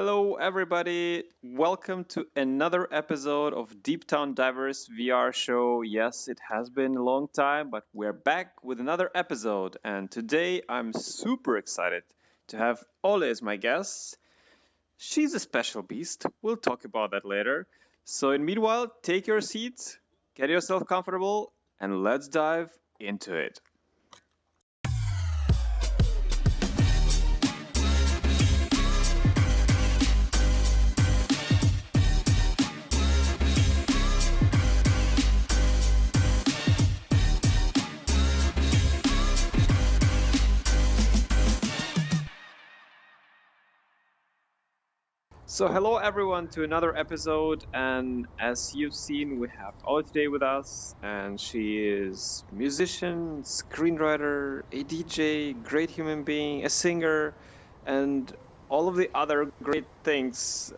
Hello, everybody. Welcome to another episode of Deeptown Diverse VR show. Yes, it has been a long time, but we're back with another episode. And today I'm super excited to have Ole as my guest. She's a special beast. We'll talk about that later. So, in meanwhile, take your seats, get yourself comfortable, and let's dive into it. So, hello everyone to another episode, and as you've seen, we have Ola today with us, and she is a musician, screenwriter, a DJ, great human being, a singer, and all of the other great things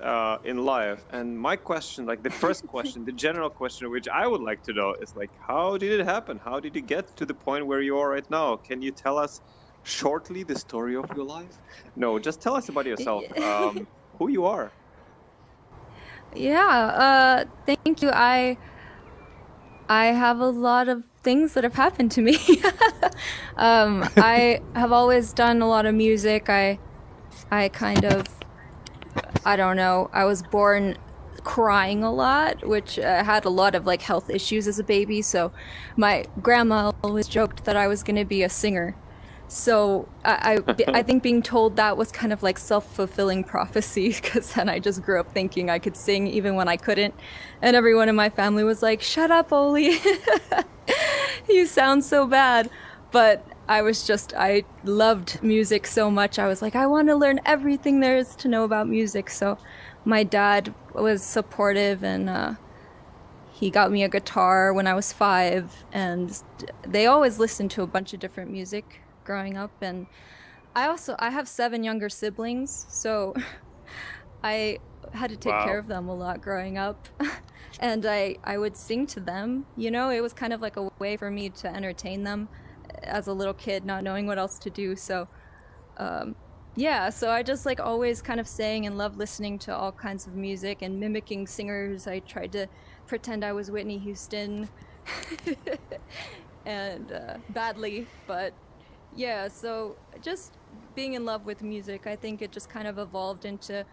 in life. And my question, like the first question, the general question, which I would like to know, is like, how did it happen? How did you get to the point where you are right now? Can you tell us shortly the story of your life? No, just tell us about yourself. Who you are. Thank you. I have a lot of things that have happened to me. I have always done a lot of music. I kind of, I don't know, I was born crying a lot, which had a lot of like health issues as a baby. So my grandma always joked that I was going to be a singer. So I think being told that was kind of like self-fulfilling prophecy because then I just grew up thinking I could sing even when I couldn't. And everyone in my family was like, "Shut up, Oli. You sound so bad." But I loved music so much. I was like, I want to learn everything there is to know about music. So my dad was supportive and he got me a guitar when I was 5, and they always listened to a bunch of different music growing up. And I have 7 younger siblings, so I had to take care Wow. of them a lot growing up. And I would sing to them. It was kind of like a way for me to entertain them as a little kid, not knowing what else to do. So yeah, so I just like always kind of sang and loved listening to all kinds of music and mimicking singers. I tried to pretend I was Whitney Houston and badly, but yeah, so just being in love with music, I think it just kind of evolved into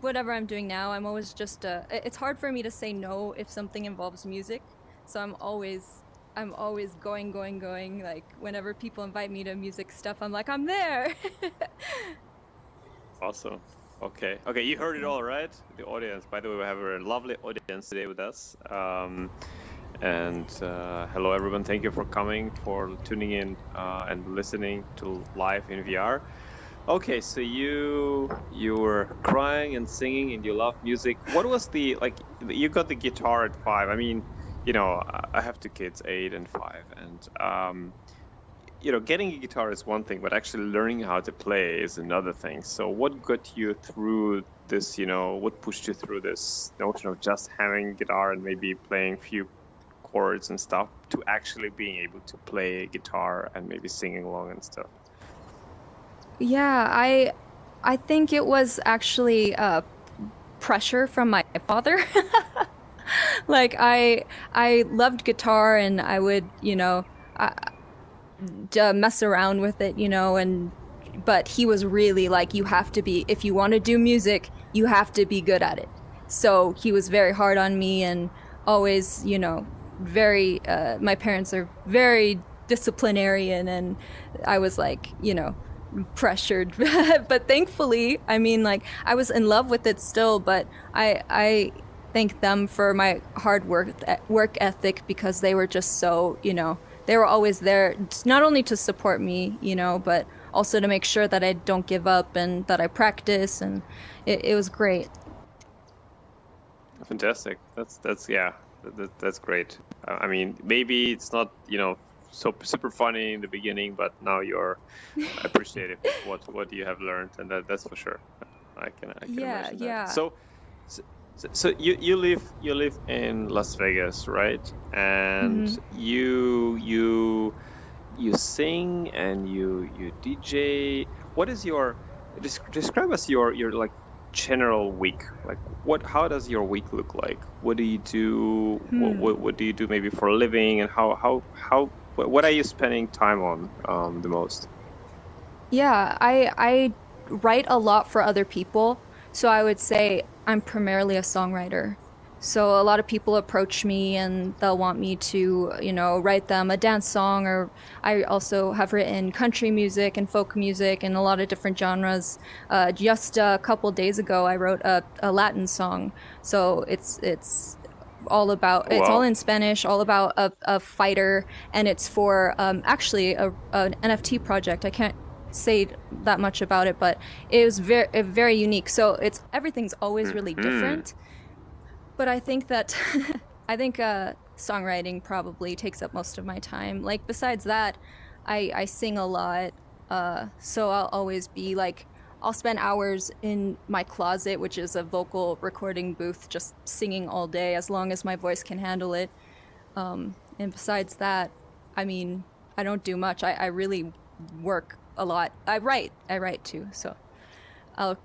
whatever I'm doing now. It's hard for me to say no if something involves music. So I'm always going. Like whenever people invite me to music stuff, I'm like, I'm there. Awesome. Okay. Okay. You heard it all, right? The audience. By the way, we have a lovely audience today with us. And hello, everyone. Thank you for coming, for tuning in and listening to live in VR. Okay, so you were crying and singing, and you love music. What was the like? You got the guitar at 5. I mean, I have 2 kids, 8 and 5, and getting a guitar is one thing, but actually learning how to play is another thing. So what got you through this, what pushed you through this notion of just having a guitar and maybe playing few chords and stuff to actually being able to play a guitar and maybe singing along and stuff? Yeah, I think it was actually pressure from my father. Like I loved guitar and I would, mess around with it, and but he was really like, you have to be, if you want to do music, you have to be good at it. So he was very hard on me and always, very my parents are very disciplinarian, and I was like, pressured. But thankfully, I mean, like I was in love with it still, but I thank them for my hard work ethic, because they were just so, they were always there, not only to support me, but also to make sure that I don't give up and that I practice, and it was great. Fantastic. That's yeah, that's great. I mean, maybe it's not, so super funny in the beginning, but now you're appreciative of what you have learned, and that's for sure. I can Yeah, imagine that. yeah. So you live in Las Vegas, right? And Hmm. you sing and you DJ. What is your describe us your like general week? Like, how does your week look like? What do you do? What do you do maybe for a living? And what are you spending time on the most? Yeah, I write a lot for other people, so I would say I'm primarily a songwriter. So a lot of people approach me and they'll want me to, write them a dance song, or I also have written country music and folk music and a lot of different genres. Just a couple days ago, I wrote a Latin song. So it's all Wow. in Spanish, all about a fighter, and it's for actually an NFT project. I can't say that much about it, but it was very unique. So everything's always really Hmm. different. But I think that I think songwriting probably takes up most of my time. Like besides that, I sing a lot. So I'll always be like I'll spend hours in my closet, which is a vocal recording booth, just singing all day as long as my voice can handle it. And besides that, I mean, I don't do much. I really work a lot. I write too. So I'll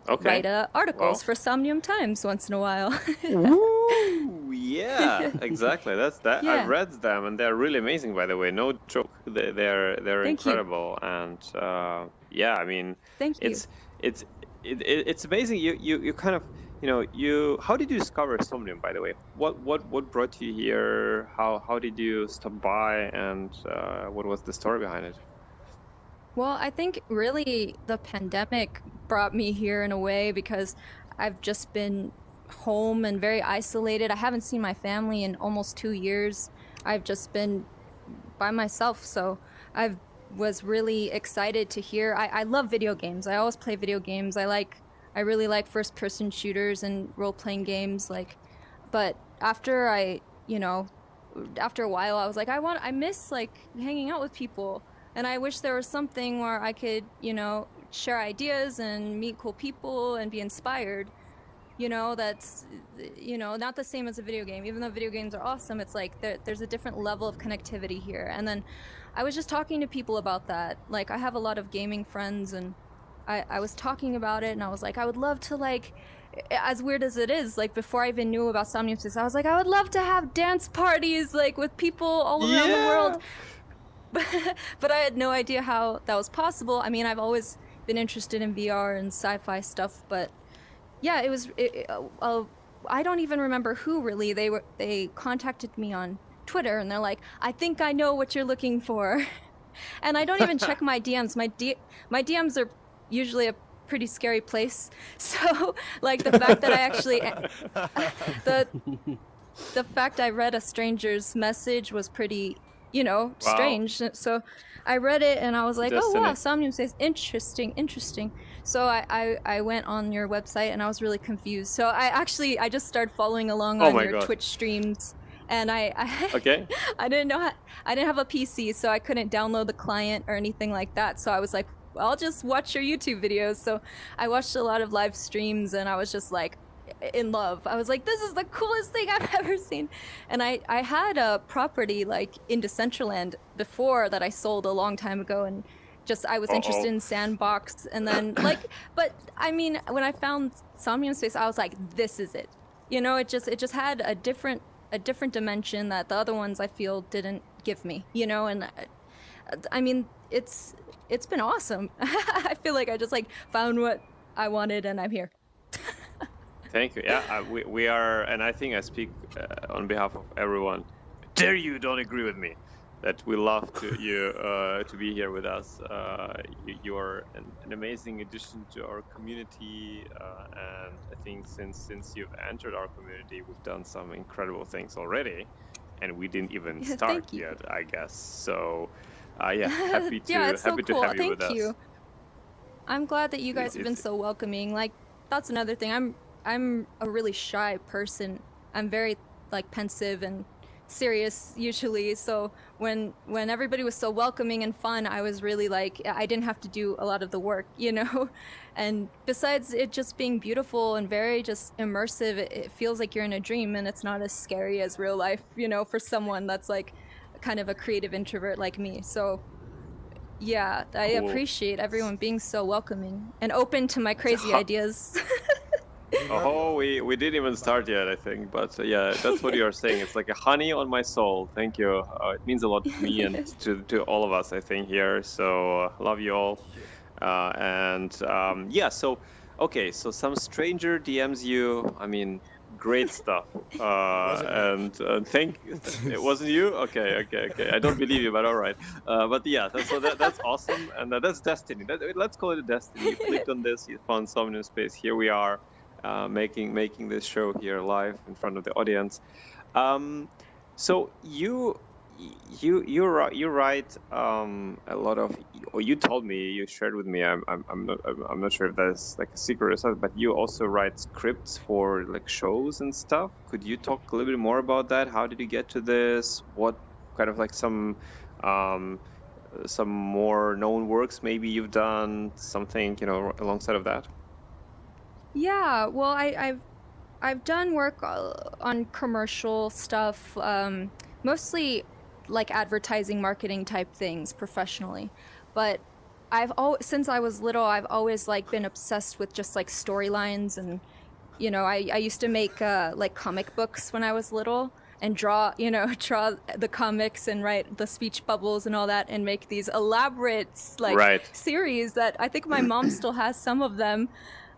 Okay. write articles Well. for Somnium Times once in a while. Woo! Yeah, exactly. That's that. I've Yeah, read them, and they're really amazing, by the way. No joke. They're thank you. incredible, and yeah, I mean, Thank you. it's it's it's amazing. You kind of you. How did you discover Somnium, by the way? What brought you here? How did you stop by, and what was the story behind it? Well, I think really the pandemic brought me here in a way because I've just been home and very isolated. I haven't seen my family in almost 2 years. I've just been by myself. So I was really excited to hear. I love video games. I always play video games. I really like first person shooters and role playing games. But after a while, I was like, I miss like hanging out with people. And I wish there was something where I could, share ideas and meet cool people and be inspired. That's, not the same as a video game. Even though video games are awesome, it's like there's a different level of connectivity here. And then I was just talking to people about that. Like, I have a lot of gaming friends, and I was talking about it, and I was like, I would love to, like, as weird as it is, like, before I even knew about Somnium Space, I was like, I would love to have dance parties, like, with people all around the Yeah. world. But I had no idea how that was possible. I mean, I've always been interested in VR and sci-fi stuff, but yeah, I don't even remember who really. They contacted me on Twitter, and they're like, "I think I know what you're looking for." And I don't even check my DMs. My DMs are usually a pretty scary place. So, like, the fact that I actually the the fact I read a stranger's message was pretty, Wow. strange. So I read it and I was like, oh wow, Destiny. Somnium says interesting, interesting. So I went on your website and I was really confused. So I just started following along Oh on my your God. Twitch streams, and Okay. I didn't know I didn't have a PC, so I couldn't download the client or anything like that. So I was like, well, I'll just watch your YouTube videos. So I watched a lot of live streams and I was just like in love. I was like, this is the coolest thing I've ever seen. And I had a property like in Decentraland before that I sold a long time ago, and just I was interested Uh-oh. in Sandbox, and then but I mean when I found Somnium Space, I was like, this is it. It just had a different dimension that the other ones I feel didn't give me, and I mean it's been awesome. I feel like I just like found what I wanted and I'm here. Thank you. Yeah, we are, and I think I speak on behalf of everyone. Dare you don't agree with me that we love to be here with us. You're an amazing addition to our community, and I think since you've entered our community, we've done some incredible things already, and we didn't even Yeah, start thank you. yet, I guess. So, yeah, happy Yeah, to it's so cool. have you with Thank us. you. I'm glad that you guys have been It's so welcoming. Like, that's another thing. I'm a really shy person. I'm very like pensive and serious usually. So when everybody was so welcoming and fun, I was really like I didn't have to do a lot of the work. And besides it just being beautiful and very just immersive, it feels like you're in a dream, and it's not as scary as real life, for someone that's like kind of a creative introvert like me. So yeah, I cool. appreciate everyone being so welcoming and open to my So crazy how, ideas. Oh, we didn't even start yet, I think. But yeah, that's what you are saying. It's like a honey on my soul. Thank you. It means a lot to me and to all of us, I think, here. So love you all. Yeah, so okay, so some stranger DMs you. I mean, great stuff. Thank. It wasn't you. Okay. I don't believe you, but all right. But yeah, that's awesome, and that's destiny. Let's call it a destiny. You clicked on this, you found Somnium Space. Here we are, making this show here live in front of the audience. So you write a lot of, or you told me, you shared with me. I'm not sure if that's like a secret or something, but you also write scripts for like shows and stuff. Could you talk a little bit more about that? How did you get to this? What kind of like some more known works maybe you've done, something alongside of that? Yeah, well, I've done work on commercial stuff, mostly like advertising, marketing type things professionally. But since I was little, I've always like been obsessed with just like storylines, and I used to make like comic books when I was little and draw draw the comics and write the speech bubbles and all that and make these elaborate like Right. series that I think my mom still has some of them.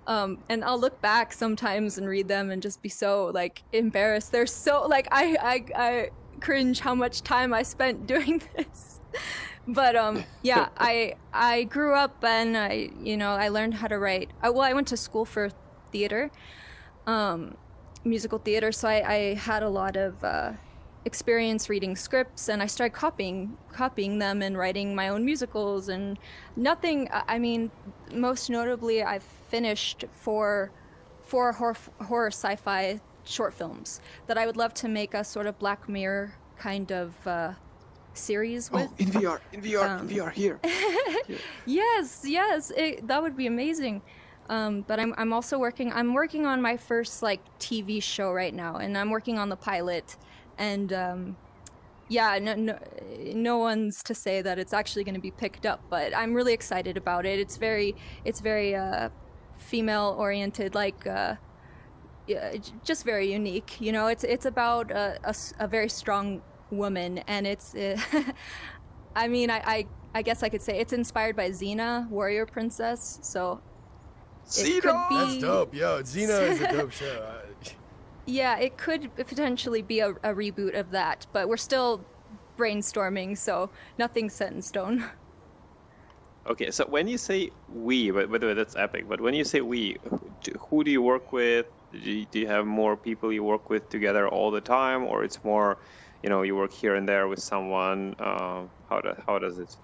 And I'll look back sometimes and read them and just be so like embarrassed. They're so like I cringe how much time I spent doing this. But yeah, I grew up and I learned how to write. I went to school for theater, musical theater, so I had a lot of experience reading scripts, and I started copying them and writing my own musicals. And nothing, I mean, most notably, I've finished four horror sci-fi short films that I would love to make a sort of Black Mirror kind of series with. In VR, in VR here. Yes, that would be amazing. But I'm also working on my first like TV show right now, and I'm working on the pilot. And yeah, no one's to say that it's actually going to be picked up, but I'm really excited about it. It's very female oriented, like yeah, just very unique. It's about a very strong woman, and it's I mean, I guess I could say it's inspired by Xena, Warrior Princess. So it could be... That's dope, yo. Xena is a dope show. Yeah, it could potentially be a reboot of that, but we're still brainstorming, so nothing's set in stone. Okay, so when you say we, by the way, that's epic, but when you say we, who do you work with? Do you have more people you work with together all the time, or it's more, you work here and there with someone? How does it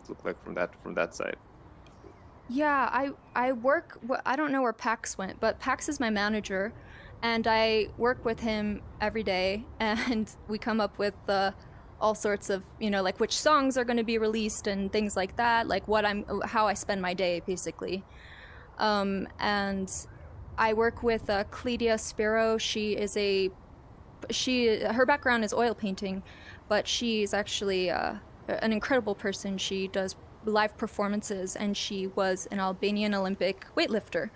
look like from that side? Yeah, I work. I don't know where Pax went, but Pax is my manager, and I work with him every day, and we come up with all sorts of, like which songs are going to be released and things like that, like how I spend my day, basically. And I work with Cledia Spiro. Her background is oil painting, but she's actually an incredible person. She does live performances, and she was an Albanian Olympic weightlifter.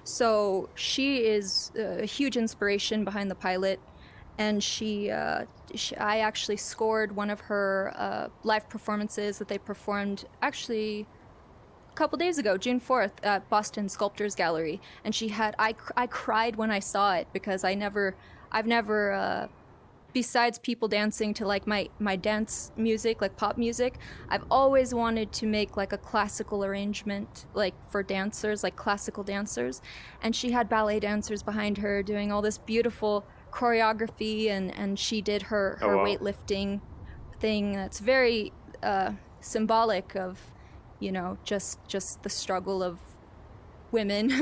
So she is a huge inspiration behind the pilot, and I actually scored one of her live performances that they performed actually a couple days ago, June 4th, at Boston Sculptors Gallery. And I cried when I saw it, because I've never besides people dancing to like my dance music, like pop music, I've always wanted to make like a classical arrangement, like for dancers, like classical dancers. And she had ballet dancers behind her doing all this beautiful choreography, and she did her wow. weightlifting thing that's very symbolic of, just the struggle of women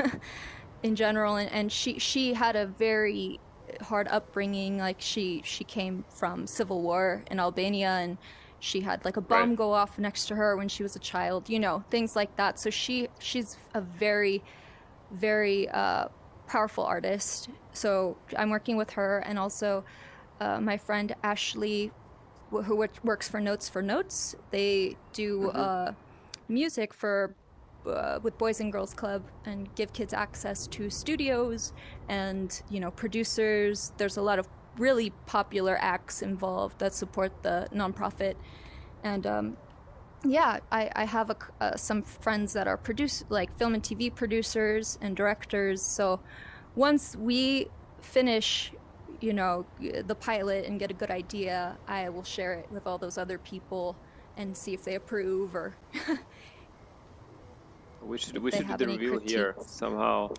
in general. And she had a very hard upbringing. Like she came from civil war in Albania, and she had like a bomb go off next to her when she was a child, things like that. So she's a very, very powerful artist. So I'm working with her, and also my friend Ashley, who works for Notes for Notes. They do music for with Boys and Girls Club and give kids access to studios and, you know, producers. There's a lot of really popular acts involved that support the nonprofit. And yeah, I have some friends that are film and TV producers and directors. So once we finish, you know, the pilot and get a good idea, I will share it with all those other people and see if they approve or we should do the review here somehow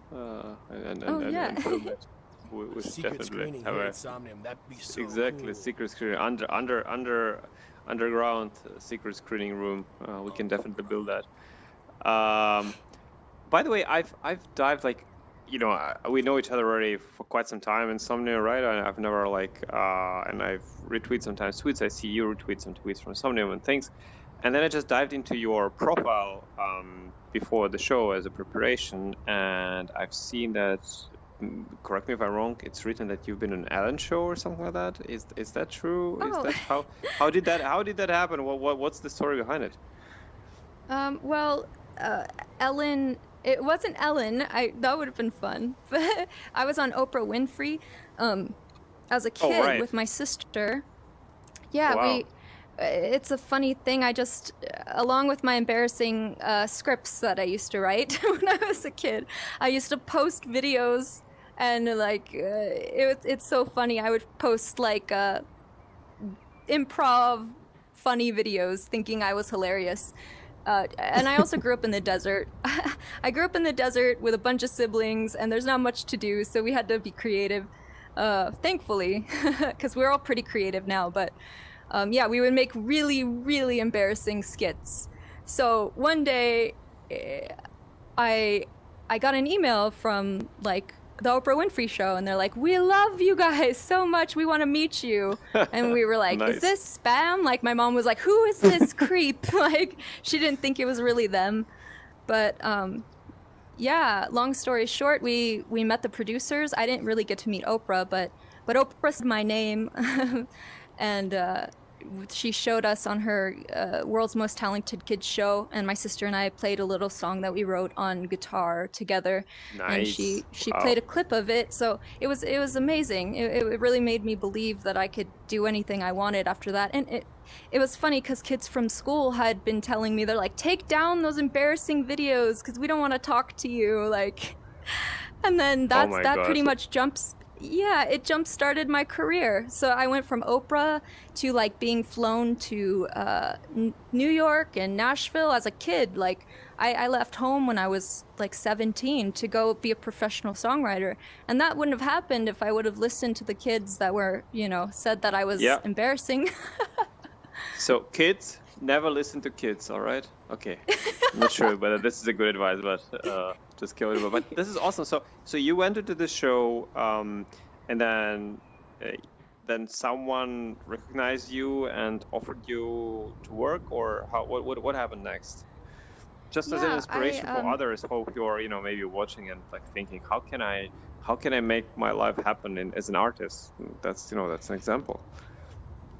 and film it. We should secret definitely screening have here a at Somnium. That'd be so exactly cool. secret screening underground secret screening room. We can definitely build that. By the way, I've dived, like, you know, we know each other already for quite some time in Somnium, right? I've never and I've retweeted sometimes tweets. I see you retweet some tweets from Somnium and things. And then I just dived into your profile before the show as a preparation, and I've seen that, correct me if I'm wrong, it's written that you've been on Ellen show or something like that. Is that true? Oh. Is that how did that happen? What's the story behind it? Ellen, it wasn't Ellen. That would have been fun. But I was on Oprah Winfrey as a kid right. with my sister. Yeah, Wow. it's a funny thing. I just, along with my embarrassing scripts that I used to write when I was a kid, I used to post videos, and like it's so funny. I would post like improv funny videos thinking I was hilarious. And I also grew up in the desert. I grew up in the desert with a bunch of siblings, and there's not much to do, so we had to be creative, thankfully, because we're all pretty creative now. But yeah, we would make really, really embarrassing skits. So one day, I got an email from like the Oprah Winfrey Show, and they're like, "We love you guys so much. We want to meet you." And we were like, Nice. "Is this spam?" Like, my mom was like, "Who is this creep?" Like, she didn't think it was really them. But yeah, long story short, we met the producers. I didn't really get to meet Oprah, but Oprah said my name, and she showed us on her World's Most Talented Kids show, and my sister and I played a little song that we wrote on guitar together. Nice. And she Wow. played a clip of it, so it was amazing. It really made me believe that I could do anything I wanted after that. And it was funny because kids from school had been telling me, they're like, "Take down those embarrassing videos because we don't want to talk to you." Like, and then that pretty much it jump started my career. So I went from Oprah to like being flown to New York and Nashville as a kid. Like, I left home when I was like 17 to go be a professional songwriter, and that wouldn't have happened if I would have listened to the kids that were, you know, said that I was embarrassing. So kids, never listen to kids, all right? Okay. I'm not sure whether this is a good advice, but just kidding. But this is awesome. So you went into the show, and then someone recognized you and offered you to work, or what happened next? Just as an inspiration for others who are, you know, maybe watching and like thinking, how can I make my life happen as an artist? That's, you know, that's an example.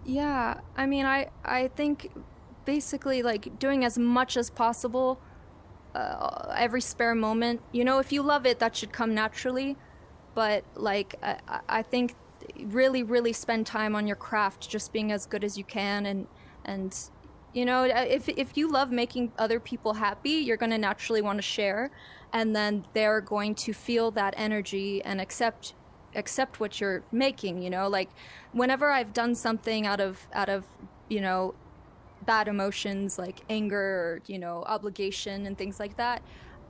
Yeah, I mean, I think basically like doing as much as possible, every spare moment. You know, if you love it, that should come naturally. But like, I think really, really spend time on your craft, just being as good as you can. And you know, if you love making other people happy, you're going to naturally want to share. And then they're going to feel that energy and accept what you're making, you know. Like, whenever I've done something out of you know, bad emotions like anger or, you know, obligation and things like that,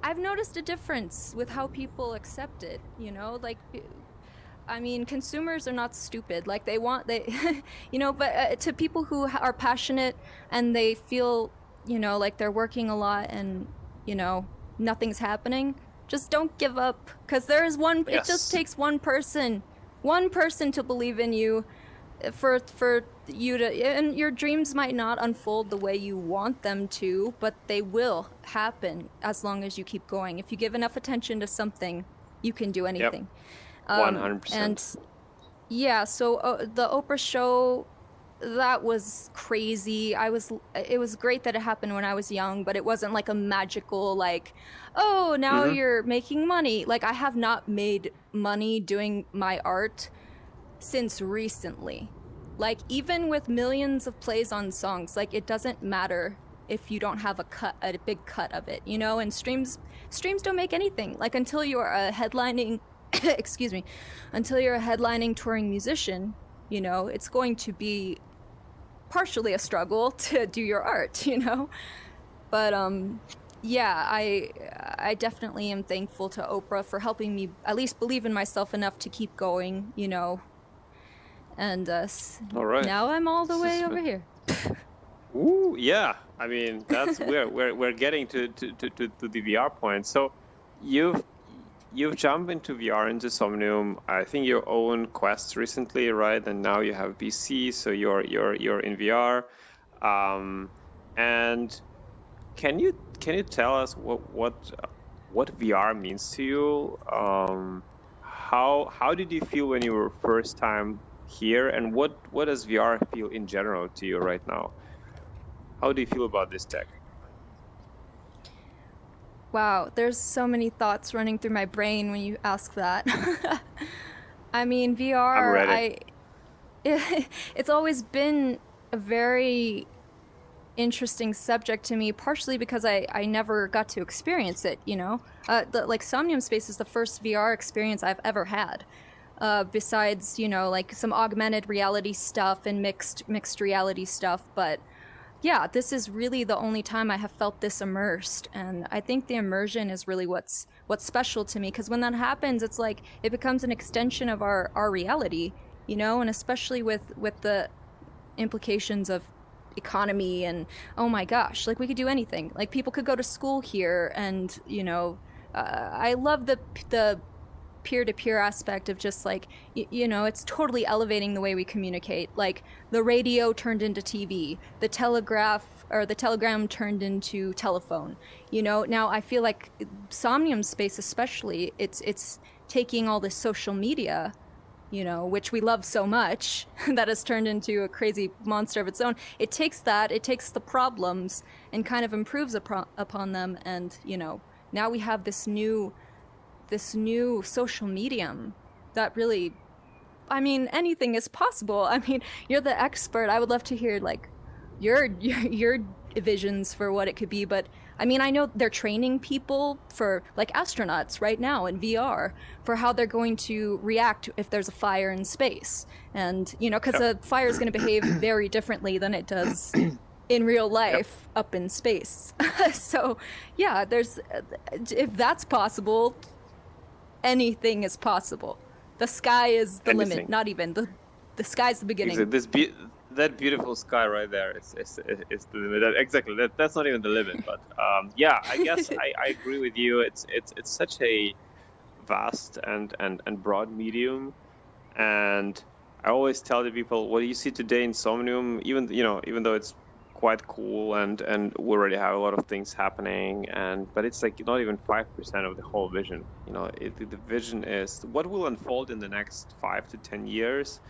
I've noticed a difference with how people accept it, you know. Like, I mean, consumers are not stupid. Like, they you know, but to people who are passionate and they feel, you know, like they're working a lot and, you know, nothing's happening, just don't give up, because there is one. It just takes one person to believe in you, for you to, and your dreams might not unfold the way you want them to, but they will happen as long as you keep going. If you give enough attention to something, you can do anything. 100%. And yeah, so the Oprah show, that was crazy. It was great that it happened when I was young, but it wasn't like a magical, like, oh, now Mm-hmm. you're making money. Like, I have not made money doing my art since recently. Like, even with millions of plays on songs, like, it doesn't matter if you don't have a big cut of it, you know? And streams don't make anything. Like, until you're a headlining excuse me, until you're a headlining touring musician, you know, it's going to be partially a struggle to do your art, you know? But yeah, I definitely am thankful to Oprah for helping me at least believe in myself enough to keep going, you know. And All right. now I'm all the This way is over here. Ooh, yeah. I mean, that's we're getting to the VR point. So you've jumped into VR into Somnium. I think your own Quest recently, right? And now you have BC, so you're in VR. And can you tell us what VR means to you? How did you feel when you were first time here, and what does VR feel in general to you right now? How do you feel about this tech? Wow, there's so many thoughts running through my brain when you ask that. I mean, I'm VR, ready. it's always been a very interesting subject to me, partially because I never got to experience it, you know? Like, Somnium Space is the first VR experience I've ever had. Besides, you know, like some augmented reality stuff and mixed reality stuff, but yeah, this is really the only time I have felt this immersed, and I think the immersion is really what's special to me, because when that happens, it's like it becomes an extension of our reality, you know, and especially with the implications of economy and oh my gosh, like we could do anything. Like people could go to school here, and you know, I love the peer-to-peer aspect of just like you know, it's totally elevating the way we communicate. Like the radio turned into TV, the telegraph or the telegram turned into telephone, you know. Now I feel like Somnium Space especially, it's taking all this social media, you know, which we love so much, that has turned into a crazy monster of its own. It takes the problems and kind of improves upon them, and you know, now we have this new social medium that really, I mean, anything is possible. I mean, you're the expert. I would love to hear like your visions for what it could be, but I mean, I know they're training people for like astronauts right now in VR for how they're going to react if there's a fire in space. And, you know, because a fire is going to behave very differently than it does in real life up in space. So, yeah, there's, if that's possible, anything is possible. The sky is the limit, not even the sky's the beginning. That beautiful sky right there is the limit. Exactly. That's not even the limit. But yeah, I guess I agree with you. It's such a vast and broad medium, and I always tell the people what you see today in Somnium, even though it's quite cool and we already have a lot of things happening, but it's like not even 5% of the whole vision. You know, the vision is what will unfold in the next 5 to 10 years.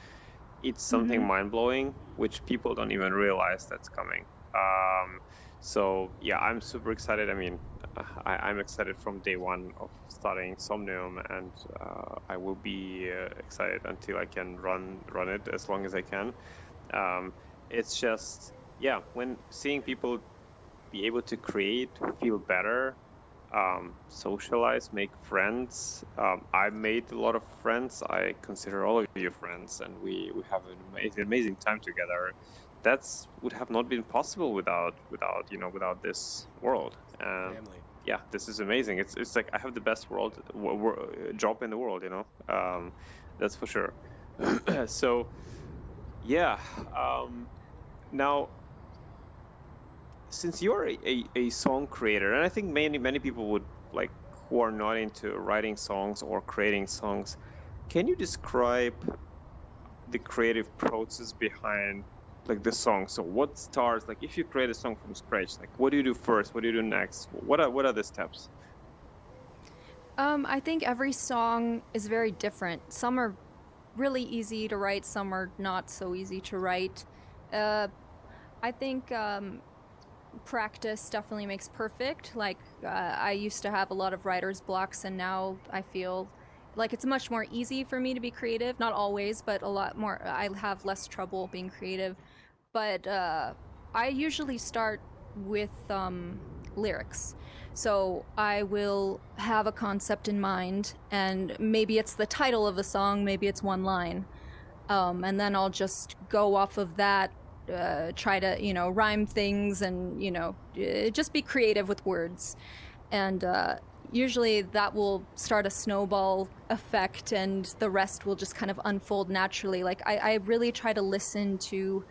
It's something mind-blowing, which people don't even realize that's coming. So yeah, I'm super excited. I mean, I'm excited from day one of starting Somnium, and I will be excited until I can run it as long as I can. It's just, yeah, when seeing people be able to create, feel better, socialize, make friends. I made a lot of friends. I consider all of you friends, and we have an amazing time together. That's would have not been possible without this world. Family. Yeah, this is amazing. It's like I have the best job in the world. You know, that's for sure. So, yeah. Now, since you're a song creator, and I think many people would like who are not into writing songs or creating songs, can you describe the creative process behind like the song? So what starts, like if you create a song from scratch, like what do you do first? What do you do next? What are the steps? I think every song is very different. Some are really easy to write, some are not so easy to write. I think practice definitely makes perfect. Like, I used to have a lot of writer's blocks, and now I feel like it's much more easy for me to be creative. Not always, but a lot more. I have less trouble being creative. But I usually start with lyrics. So I will have a concept in mind, and maybe it's the title of a song, maybe it's one line. And then I'll just go off of that, try to, rhyme things and, just be creative with words. And usually that will start a snowball effect, and the rest will just kind of unfold naturally. Like, I really try to listen to,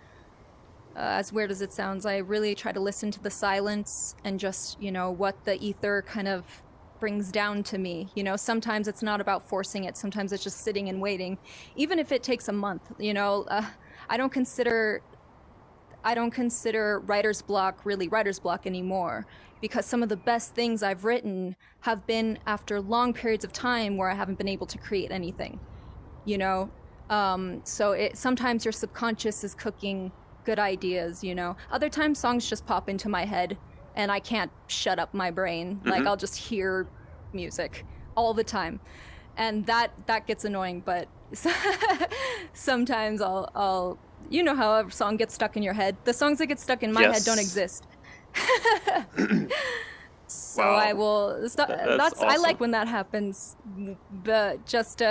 as weird as it sounds, I really try to listen to the silence and just, what the ether kind of brings down to me. Sometimes it's not about forcing it. Sometimes it's just sitting and waiting, even if it takes a month. I don't consider writer's block really writer's block anymore, because some of the best things I've written have been after long periods of time where I haven't been able to create anything. So sometimes your subconscious is cooking good ideas. Other times songs just pop into my head and I can't shut up my brain. Like, I'll just hear music all the time, and that gets annoying. But sometimes I'll how a song gets stuck in your head. The songs that get stuck in my head don't exist. So wow. I will stop. That's awesome. I like when that happens, but just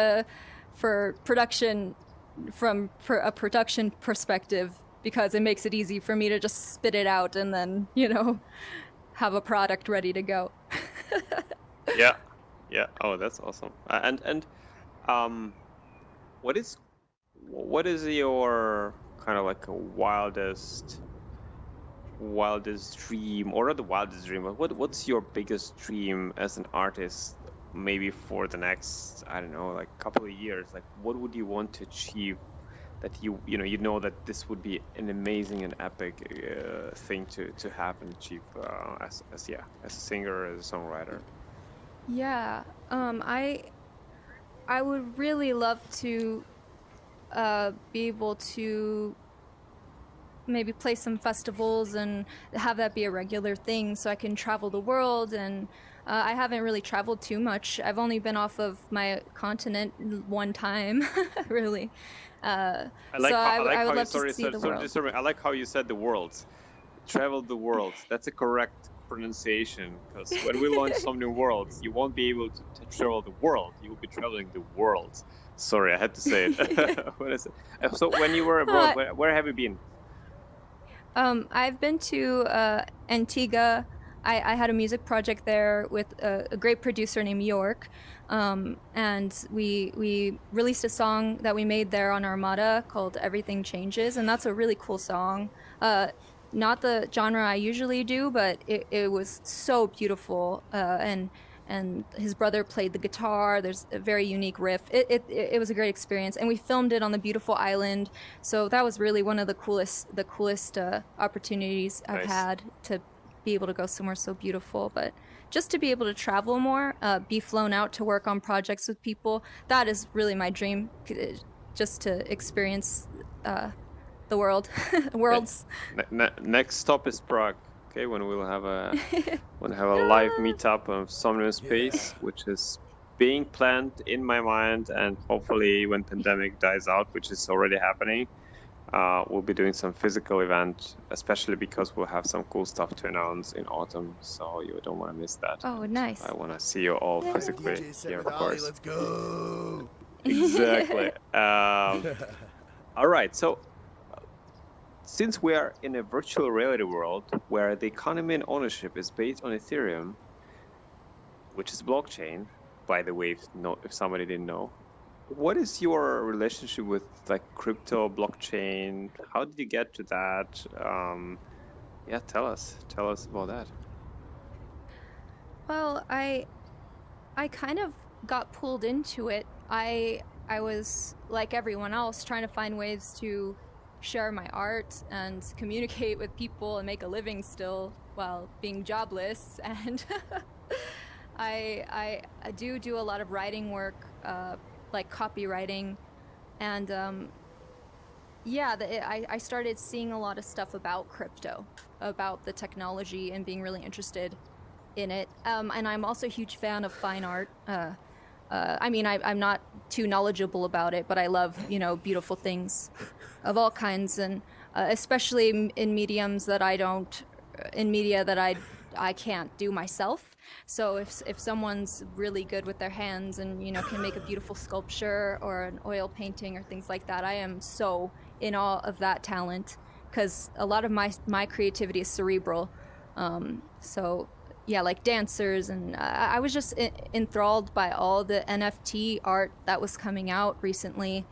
for production, from a production perspective, because it makes it easy for me to just spit it out and then, have a product ready to go. Yeah. Oh, that's awesome. And what is your kind of like a wildest dream, or not the wildest dream, but what's your biggest dream as an artist, maybe for the next, I don't know, like couple of years? Like, what would you want to achieve that you know that this would be an amazing and epic thing to have and achieve as a singer, as a songwriter? Yeah, I would really love to be able to maybe play some festivals and have that be a regular thing, so I can travel the world. And I haven't really traveled too much. I've only been off of my continent one time, really. I would love to see the world. I like how you said the world. Travel the world. That's a correct pronunciation, because when we launch Somnium Worlds, you won't be able to travel the world. You will be traveling the world. Sorry, I had to say it. What is it? So when you were abroad, where have you been? I've been to Antigua. I had a music project there with a great producer named York, and we released a song that we made there on Armada called Everything Changes, and that's a really cool song. Not the genre I usually do, but it was so beautiful, and his brother played the guitar. There's a very unique riff. It was a great experience, and we filmed it on the beautiful island. So that was really one of the coolest opportunities I've had, to be able to go somewhere so beautiful. But just to be able to travel more, be flown out to work on projects with people, that is really my dream. Just to experience the world, worlds. Next stop is Prague. Okay, when we'll have a live meetup of Somnium Space, which is being planned in my mind, and hopefully when pandemic dies out, which is already happening, we'll be doing some physical event, especially because we'll have some cool stuff to announce in autumn. So you don't want to miss that. Oh, nice! I want to see you all physically here, of course. Let's go. Exactly. All right, so. Since we are in a virtual reality world where the economy and ownership is based on Ethereum, which is blockchain, by the way, if somebody didn't know, what is your relationship with like crypto, blockchain? How did you get to that? Tell us about that. Well, I kind of got pulled into it. I was, like everyone else, trying to find ways to share my art and communicate with people and make a living still while being jobless. And I do a lot of writing work, like copywriting, and yeah, I started seeing a lot of stuff about crypto, about the technology, and being really interested in it. And I'm also a huge fan of fine art. I mean, I'm not too knowledgeable about it, but I love, beautiful things of all kinds, and especially in mediums that in media that I can't do myself. So if someone's really good with their hands and can make a beautiful sculpture or an oil painting or things like that, I am so in awe of that talent, because a lot of my creativity is cerebral. So yeah, like dancers, and I was just enthralled by all the NFT art that was coming out recently.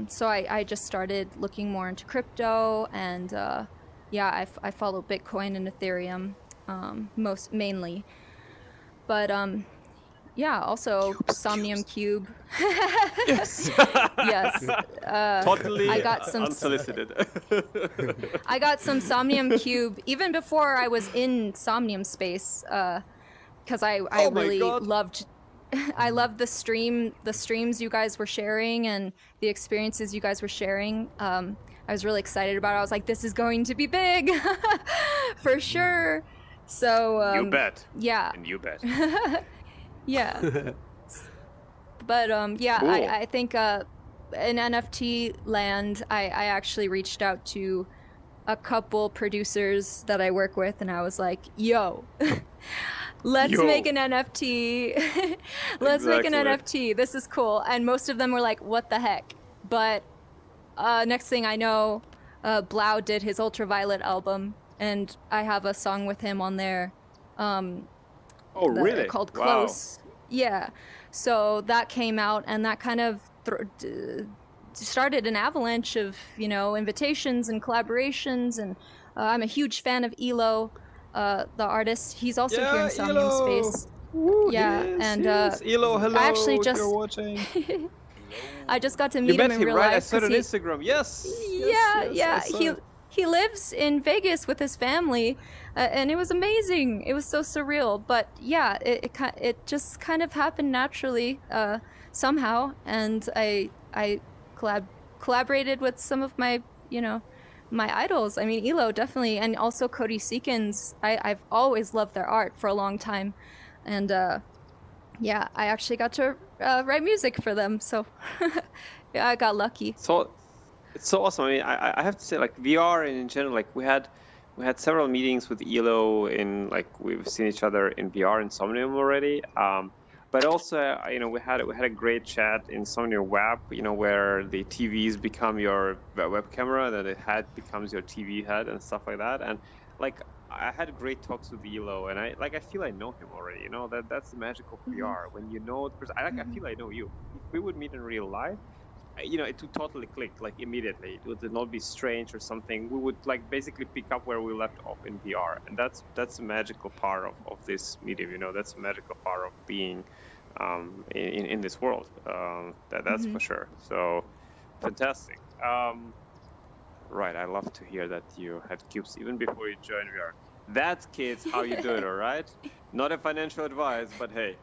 So I just started looking more into crypto, and yeah, I follow Bitcoin and Ethereum mainly, but yeah, also Somnium Cube. Yes. Yes. Totally I got some unsolicited. I got some Somnium Cube even before I was in Somnium Space, because I Oh my really God. loved I loved the streams you guys were sharing and the experiences you guys were sharing. I was really excited about it. I was like, this is going to be big for sure. So You bet. yeah. And you bet. Yeah. But yeah, Cool. I think in NFT land, I actually reached out to a couple producers that I work with, and I was like, yo, let's make an NFT. Let's make an NFT. This is cool. And most of them were like, what the heck? But next thing I know, Blau did his Ultraviolet album, and I have a song with him on there. Oh, really? Called Wow. Close. Yeah. So that came out, and that kind of started an avalanche of, invitations and collaborations. And I'm a huge fan of ELO, the artist. He's also here in Somnium ELO! Space. Woo, Yeah, yes, and yes. ELO, hello, I actually if just you're watching. I just got to You meet met him in him, real right? I life. saw it 'cause on he- Instagram. Yes. Yeah, yes, I yeah. saw He lives in Vegas with his family, and it was amazing. It was so surreal. But yeah, it just kind of happened naturally somehow, and I collaborated with some of my my idols. I mean, ELO definitely, and also Cody Seekins. I've always loved their art for a long time, and yeah, I actually got to write music for them. So yeah, I got lucky. So it's so awesome. I mean, I have to say, like VR in general, like we had several meetings with ELO in, like, we've seen each other in VR in Somnium already. But also, we had a great chat in Somnium Web, where the TVs become your web camera, that the head becomes your TV head and stuff like that. And like, I had great talks with ELO, and I feel I know him already. That's the magic of VR. When you know the person, I feel I know you. If we would meet in real life, it would totally click, like, immediately. It would not be strange or something. We would, like, basically pick up where we left off in VR, and that's the magical part of this medium. That's the magical part of being in this world. That's for sure. So fantastic. Right, I love to hear that you had cubes even before you joined VR. That's, kids, how you do it. All right, not a financial advice, but hey.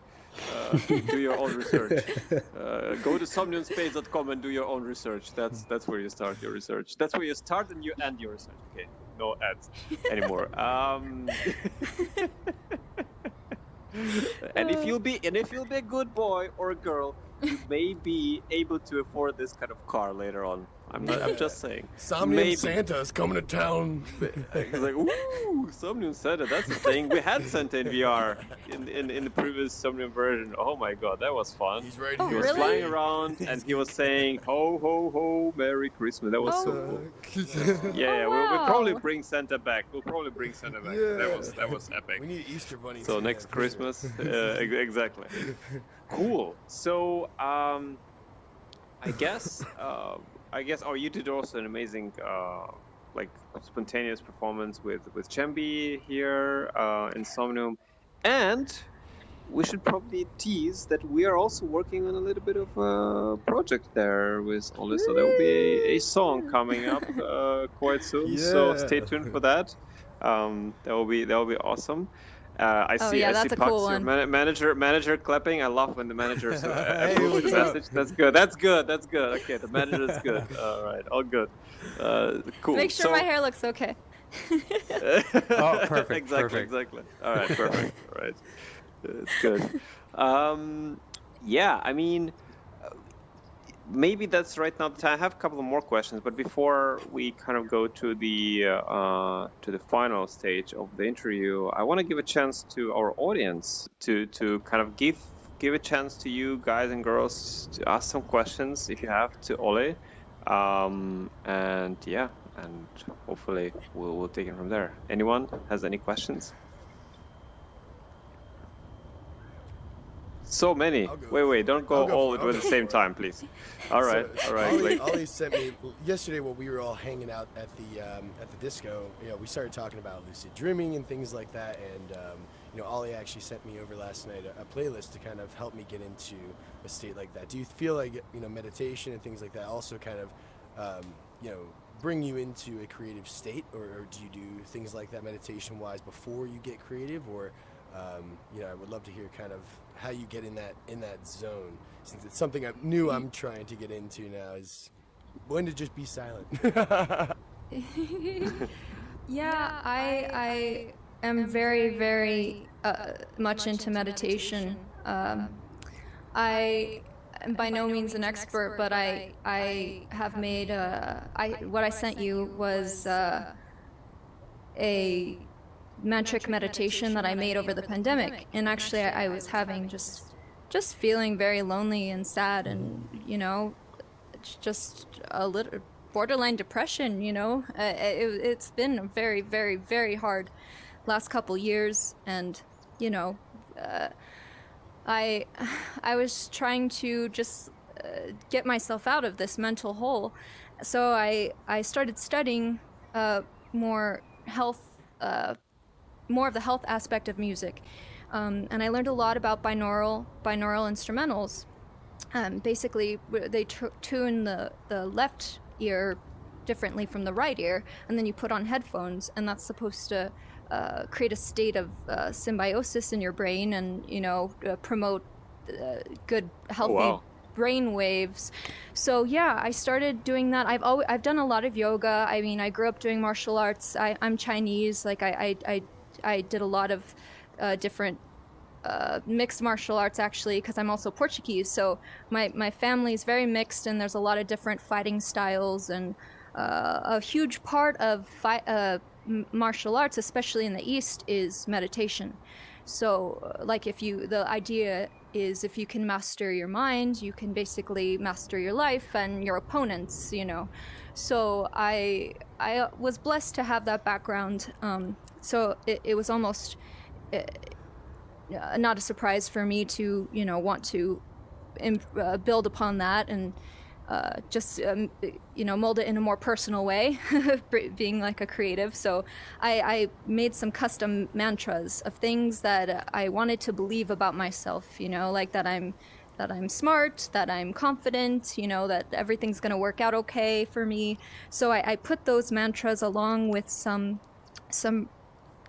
Do your own research. Go to somniumspace.com and do your own research. That's where you start your research. That's where you start and you end your research. Okay, no ads anymore. And if you'll be a good boy or a girl, you may be able to afford this kind of car later on. I'm just saying. Somnium Santa's coming to town. It's like, ooh, Somnium Santa, that's the thing. We had Santa in VR in the previous Somnium version. Oh my god, that was fun. He's right Oh, He here. was really? flying around and he was saying, ho, ho, ho, Merry Christmas. That was so cool. Yeah, Oh, we'll probably wow. bring Santa back. Yeah. That was epic. We need Easter bunny. So next Christmas, exactly. Cool. So, I guess, you did also an amazing, like, spontaneous performance with Chemby here in Somnium, and we should probably tease that we are also working on a little bit of a project there with Oli, so there will be a song coming up quite soon. So Yeah. stay tuned for that. That will be awesome. I Oh, see. yeah, I that's see. a cool Pucks, your one. manager clapping. I love when the manager Hey, approves the what's up? message. That's good. That's good. That's good. Okay, the manager is good. All right, all good. Cool. Make sure my hair looks okay. Oh, perfect, Exactly. perfect. Exactly. All right. Perfect. All right. It's good. Yeah. I mean, maybe that's right now the time. I have a couple of more questions, but before we kind of go to the final stage of the interview, I want to give a chance to our audience to kind of give a chance to you guys and girls to ask some questions if you have to Ole, and yeah, and hopefully we'll take it from there. Anyone has any questions? So many. I'll go Wait, for wait! it. Don't I'll go go all for it. at I'll the go same for it. time, please. All right, all right. Ollie, Like, Ollie sent me yesterday when we were all hanging out at the disco. You know, we started talking about lucid dreaming and things like that, and you know, Ollie actually sent me over last night a playlist to kind of help me get into a state like that. Do you feel like, you know, meditation and things like that also kind of you know, bring you into a creative state, or do you do things like that meditation wise before you get creative, or you know, I would love to hear kind of how you get in that zone, since it's something I'm trying to get into now, is when to just be silent. Yeah, I am very, very much into meditation. I am by no means an expert, but I have made what I sent you was a mantric meditation that I made over the pandemic, and actually I was having just feeling very lonely and sad, and you know, just a little borderline depression, you know. It's been a very, very, very hard last couple years, and you know, I was trying to just get myself out of this mental hole, so I started studying more health, more of the health aspect of music, and I learned a lot about binaural instrumentals. Basically, they tune the left ear differently from the right ear, and then you put on headphones, and that's supposed to create a state of symbiosis in your brain, and you know, promote good, healthy wow. brain waves. So yeah, I started doing that. I've done a lot of yoga. I mean, I grew up doing martial arts. I'm Chinese. Like I did a lot of different mixed martial arts, actually, because I'm also Portuguese. So my family is very mixed, and there's a lot of different fighting styles, and a huge part of martial arts, especially in the East, is meditation. So like the idea is, if you can master your mind, you can basically master your life and your opponents, you know. So I was blessed to have that background. So it was almost not a surprise for me to, you know, want to build upon that, and just you know, mold it in a more personal way, being like a creative. So I made some custom mantras of things that I wanted to believe about myself, you know, like that I'm smart, that I'm confident, you know, that everything's gonna work out okay for me. So I put those mantras along with some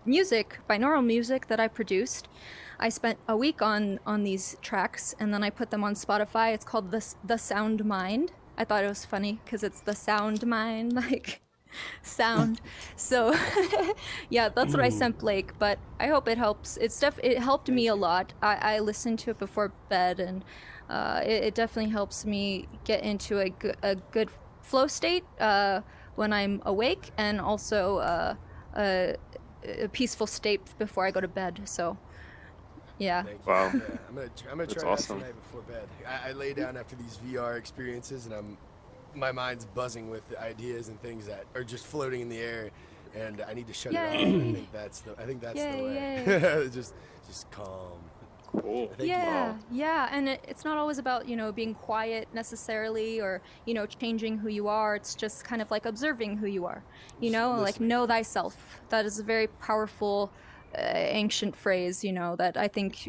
music, binaural music that I produced. I spent a week on these tracks, and then I put them on Spotify. It's called the Sound Mind. I thought it was funny because it's the sound mind, like sound. So yeah, that's what I sent Blake, but I hope it helps. It helped me a lot. I listened to it before bed, and it definitely helps me get into a good flow state when I'm awake, and also a peaceful state before I go to bed. So yeah. Thank you. Wow. Yeah, I'm gonna That's try awesome. that tonight before bed. I lay down after these VR experiences, and my mind's buzzing with ideas and things that are just floating in the air, and I need to shut it off. I think that's the way. just calm. Cool. Thank you. Yeah, and it's not always about, you know, being quiet necessarily, or, you know, changing who you are. It's just kind of like observing who you are, you know, like know thyself. That is a very powerful ancient phrase, you know, that I think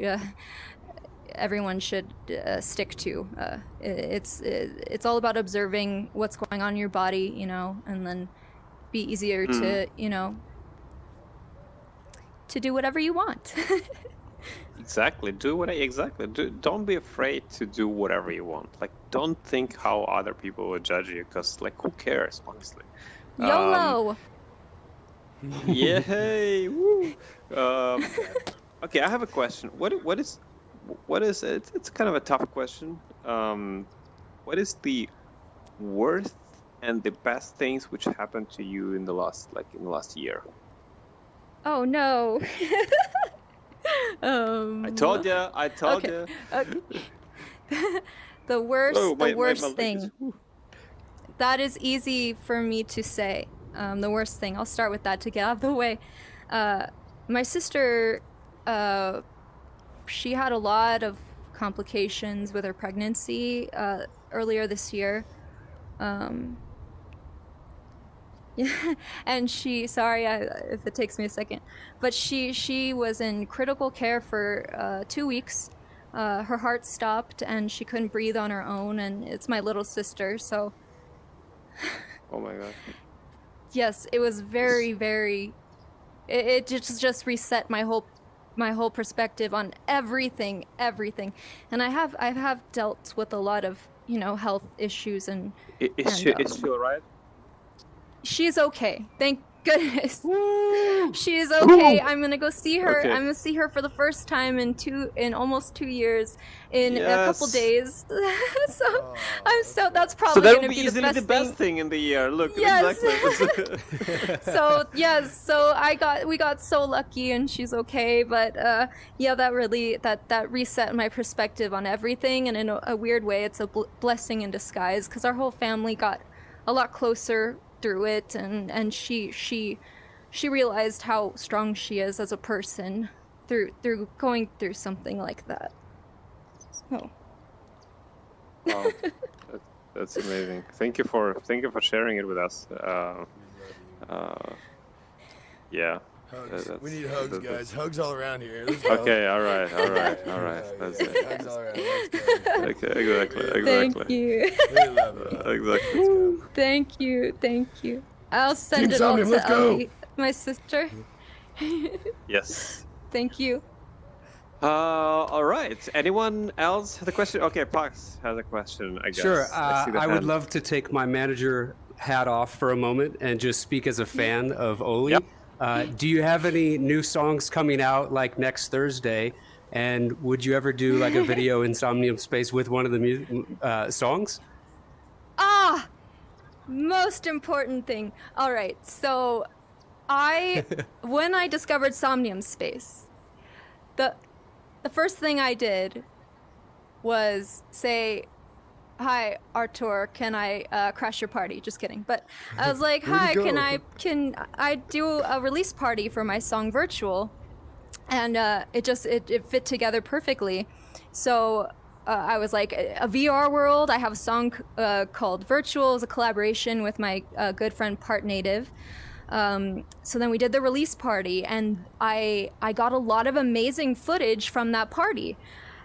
everyone should stick to. It's all about observing what's going on in your body, you know, and then be easier to, you know, to do whatever you want. Exactly. Don't be afraid to do whatever you want. Like, don't think how other people will judge you, because, like, who cares, honestly? YOLO! Yay! Woo! Okay, I have a question. What is it's kind of a tough question. What is the worst and the best things which happened to you in the last year? Oh no. I told you. Okay. The worst thing. That is easy for me to say. The worst thing. I'll start with that to get out of the way. My sister, she had a lot of complications with her pregnancy earlier this year. Yeah, and sorry if it takes me a second, but she was in critical care for 2 weeks. Her heart stopped and she couldn't breathe on her own, and it's my little sister, so. Oh my God. Yes, it was very, very. It just reset my whole perspective on everything, and I have dealt with a lot of health issues and. Is she alright? She's okay. Thank goodness. Woo! She's okay. I'm gonna go see her. Okay. I'm gonna see her for the first time in almost 2 years in a couple days. That's probably that gonna would be be easily the best thing in the year. Look, yes. exactly. So we got so lucky, and she's okay. But that reset my perspective on everything, and in a weird way, it's a blessing in disguise, because our whole family got a lot closer through it, and she realized how strong she is as a person through going through something like that. Oh. Wow. That's amazing. Thank you for sharing it with us. Yeah. Hugs. We need hugs, guys. Hugs all around here. Let's go. Okay, all right. That's it. Hugs all around. Let's go. Okay, exactly. Thank you. We love you. Exactly. Thank you. I'll send Team it Somnium, all let's to go. Ellie, my sister. Yes. Thank you. All right. Anyone else have a question? Okay, Pax has a question, I guess. Sure. I would love to take my manager hat off for a moment and just speak as a fan of Oli. Yep. Do you have any new songs coming out like next Thursday? And would you ever do like a video in Somnium Space with one of the songs? Most important thing. All right. So when I discovered Somnium Space, the first thing I did was say, "Hi, Artur, can I crash your party?" Just kidding. But I was like, "Hi, can I do a release party for my song Virtual?" And it fit together perfectly. So I was like, a VR world. I have a song called Virtual. It's a collaboration with my good friend Part Native. So then we did the release party, and I got a lot of amazing footage from that party.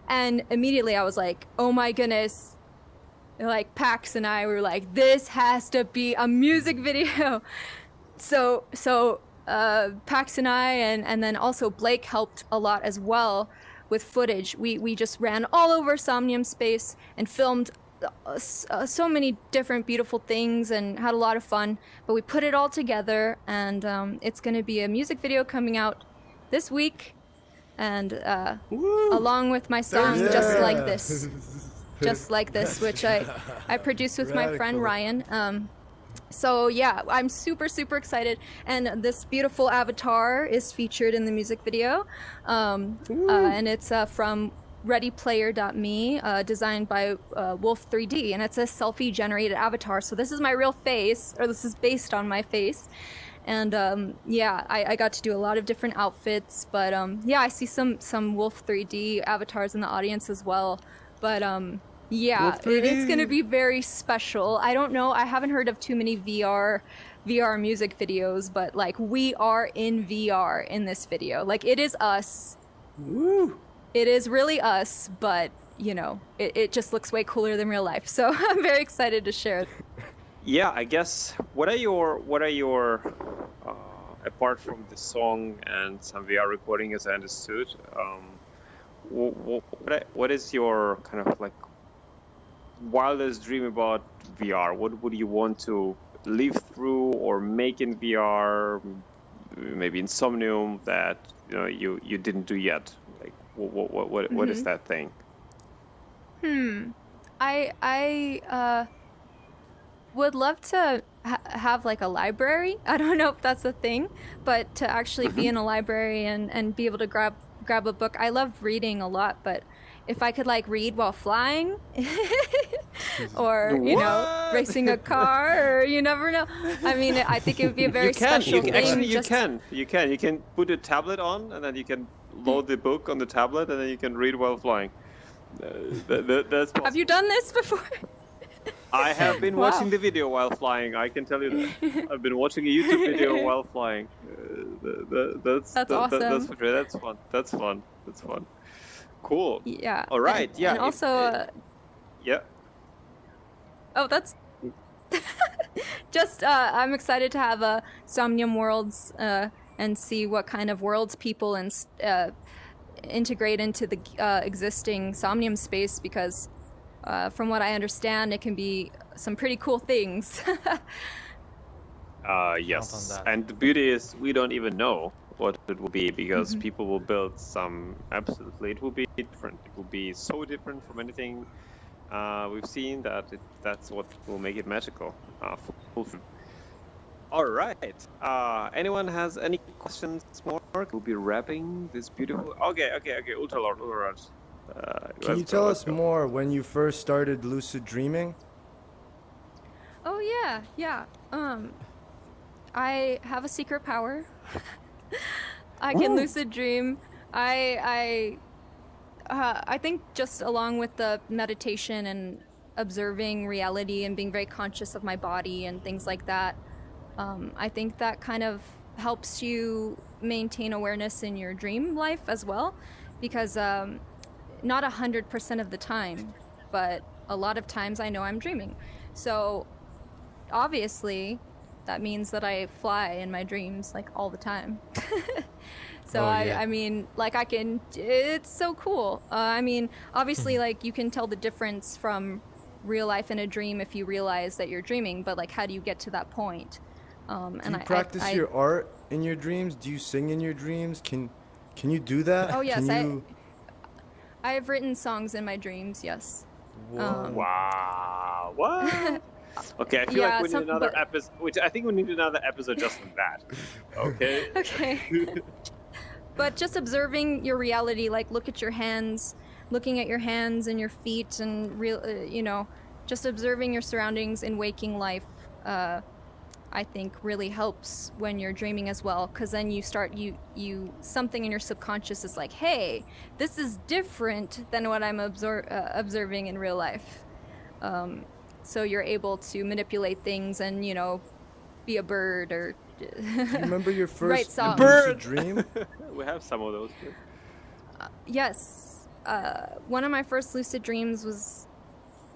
And immediately I was like, oh my goodness. Like, Pax and I were like, this has to be a music video. So Pax and I, and then also Blake helped a lot as well with footage. We just ran all over Somnium Space and filmed so many different beautiful things and had a lot of fun. But we put it all together, and it's going to be a music video coming out this week, and along with my song Just Like This, which I produced with my friend Ryan. So yeah, I'm super excited, and this beautiful avatar is featured in the music video, and it's from readyplayer.me, designed by Wolf 3D, and it's a selfie generated avatar. So this is my real face, or this is based on my face. And I got to do a lot of different outfits, but I see some Wolf 3D avatars in the audience as well. But it's going to be very special. I don't know, I haven't heard of too many VR music videos, but like, we are in VR in this video. Like, it is us. Woo! It is really us, but it just looks way cooler than real life. So I'm very excited to share it. Yeah, I guess. What are your apart from the song and some VR recording, as I understood, what is your kind of like wildest dream about VR? What would you want to live through or make in VR? Maybe in Somnium that you didn't do yet. Like what is that thing? I would love to have like a library. I don't know if that's a thing, but to actually be in a library and be able to grab a book. I love reading a lot, but if I could like read while flying or racing a car, or you never know. I mean, I think it would be a very special thing. Actually, you can put a tablet on and then you can load the book on the tablet and then you can read while flying. That's possible. Have you done this before? I have been watching the video while flying. I can tell you that. I've been watching a YouTube video while flying. That's awesome. That's for sure. That's fun. Cool. Yeah. All right. And also. Yeah. Oh, that's. Just I'm excited to have a Somnium Worlds and see what kind of worlds people integrate into the existing Somnium space, because from what I understand, it can be some pretty cool things. Yes, and the beauty is we don't even know what it will be, because people will build some absolutely. It will be different. It will be so different from anything we've seen that's what will make it magical. All right. Anyone has any questions more? We'll be wrapping this beautiful. Okay. Ultralord. Can you tell us more when you first started lucid dreaming? Oh yeah. I have a secret power. I can lucid dream. I think just along with the meditation and observing reality and being very conscious of my body and things like that, I think that kind of helps you maintain awareness in your dream life as well, because not 100% of the time, but a lot of times I know I'm dreaming. So obviously that means that I fly in my dreams like all the time. So I mean, like it's so cool. I mean, obviously like you can tell the difference from real life and a dream if you realize that you're dreaming, but like how do you get to that point? Do you practice your art in your dreams? Do you sing in your dreams? Can you do that? Oh yes, I have written songs in my dreams. Yes. Wow. What? Okay, I feel like we need another episode. Which I think we need another episode just on that. Okay. Okay. But just observing your reality, like looking at your hands and your feet, and just observing your surroundings in waking life. I think really helps when you're dreaming as well, because then you start something in your subconscious is like, hey, this is different than what I'm observing in real life. So you're able to manipulate things and be a bird or. Do you remember your first lucid dream? We have some of those too. Yes, one of my first lucid dreams was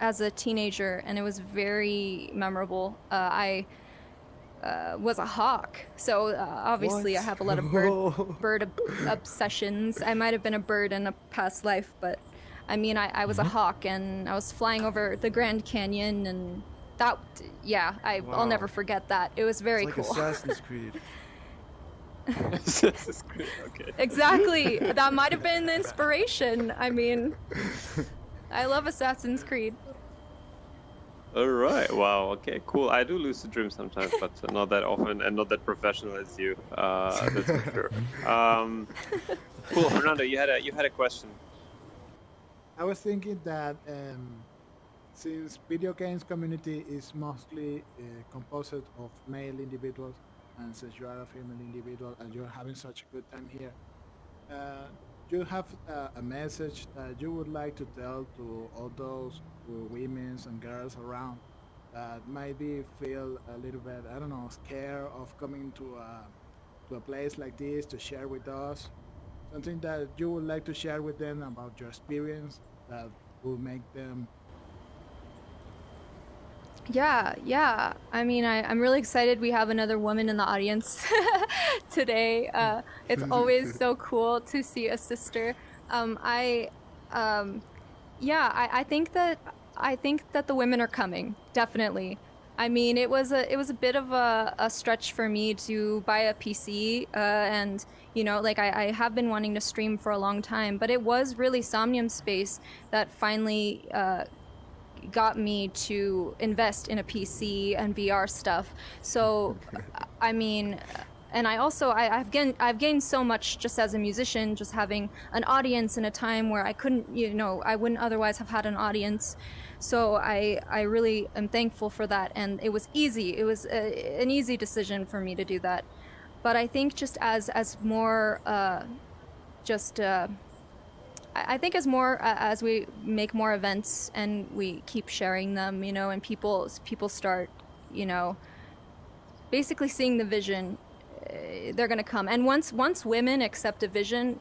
as a teenager, and it was very memorable. I was a hawk, so obviously I have a lot of bird obsessions. I might have been a bird in a past life, but I mean I was a hawk, and I was flying over the Grand Canyon, and I'll never forget that. It was very cool. Assassin's Creed. Assassin's Creed. Okay. Exactly. That might have been the inspiration. I mean, I love Assassin's Creed. All right. Wow. Okay. Cool. I do lucid dream sometimes, but not that often and not that professional as you. That's for sure. Cool. Fernando, you had a question. I was thinking that since video games community is mostly composed of male individuals, and since you are a female individual and you're having such a good time here, you have a message that you would like to tell to all those women and girls around that maybe feel a little bit, I don't know, scared of coming to a place like this to share with us? Something that you would like to share with them about your experience that will make them Yeah. I mean, I'm really excited we have another woman in the audience today. It's always so cool to see a sister. I think that the women are coming, definitely. I mean, it was a bit of a stretch for me to buy a PC, and like I have been wanting to stream for a long time, but it was really Somnium Space that finally got me to invest in a PC and VR stuff. So, I mean, and I've gained so much just as a musician, just having an audience in a time where I couldn't, I wouldn't otherwise have had an audience. So I really am thankful for that, and it was easy. It was an easy decision for me to do that. But I think just as more I think as we make more events and we keep sharing them, and people start, basically seeing the vision, they're gonna come. And once women accept a vision,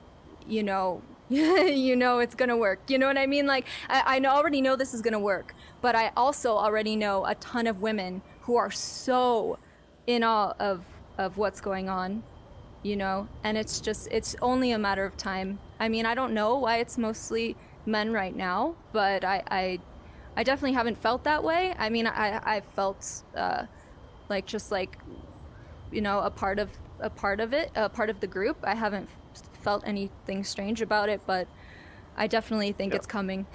it's gonna work. You know what I mean? Like I already know this is gonna work, but I also already know a ton of women who are so in awe of what's going on. And it's only a matter of time. I mean, I don't know why it's mostly men right now, but I definitely haven't felt that way. I mean, I felt a part of it, a part of the group. I haven't felt anything strange about it, but I definitely think it's coming.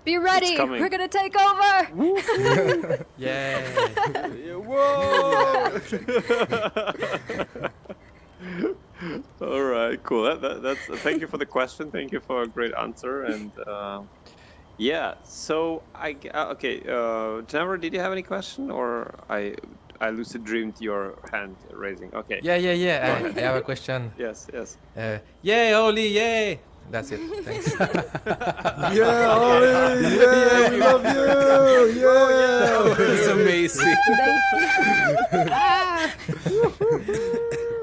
Be ready! We're gonna take over! Yay! Whoa! All right, cool. That's. Thank you for the question. Thank you for a great answer. And yeah, so Jennifer, did you have any question, or I lucid dreamed your hand raising? Okay. Yeah. I have a question. Yes. Yay, Oli! Yay! That's it. Thanks. Yeah, Ollie! Yeah, we love you! Yeah! It's amazing.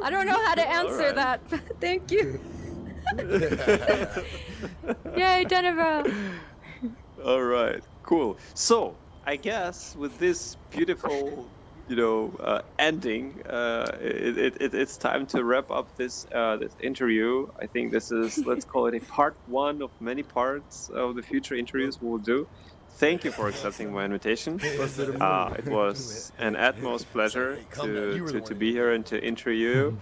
I don't know how to answer that. Thank you. Yay, Jennifer. All right, cool. So I guess with this beautiful, ending, it's time to wrap up this interview. I think this is, let's call it a part one of many parts of the future interviews we'll do. Thank you for accepting my invitation. It was an utmost pleasure to be here and to interview you.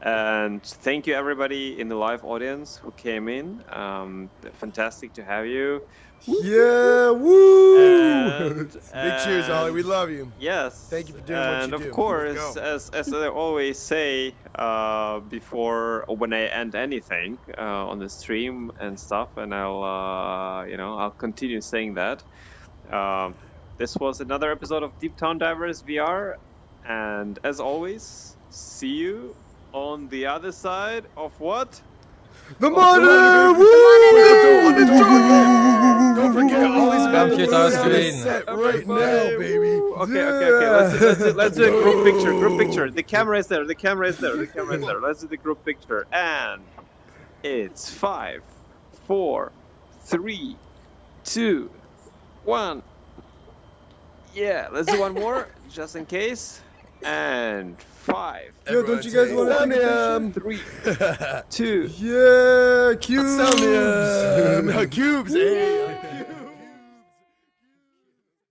And thank you everybody in the live audience who came in. Fantastic to have you. Yeah, woo! Big cheers, Ollie. We love you. Yes. Thank you for doing what you do. And of course, as I always say before or when I end anything on the stream and stuff, and I'll continue saying that. This was another episode of Deeptown Divers VR, and as always, see you on the other side of what? The monitor! Woo! Don't forget, Ollie's Computer screen. set right now, baby. Okay. Let's do a group picture. The camera is there. Let's do the group picture. And it's 5, 4, 3, 2, 1. Yeah, let's do one more, just in case. And 5. Yo, don't you guys want to take a 3, 2. Yeah, cubes! Cubes! Hey.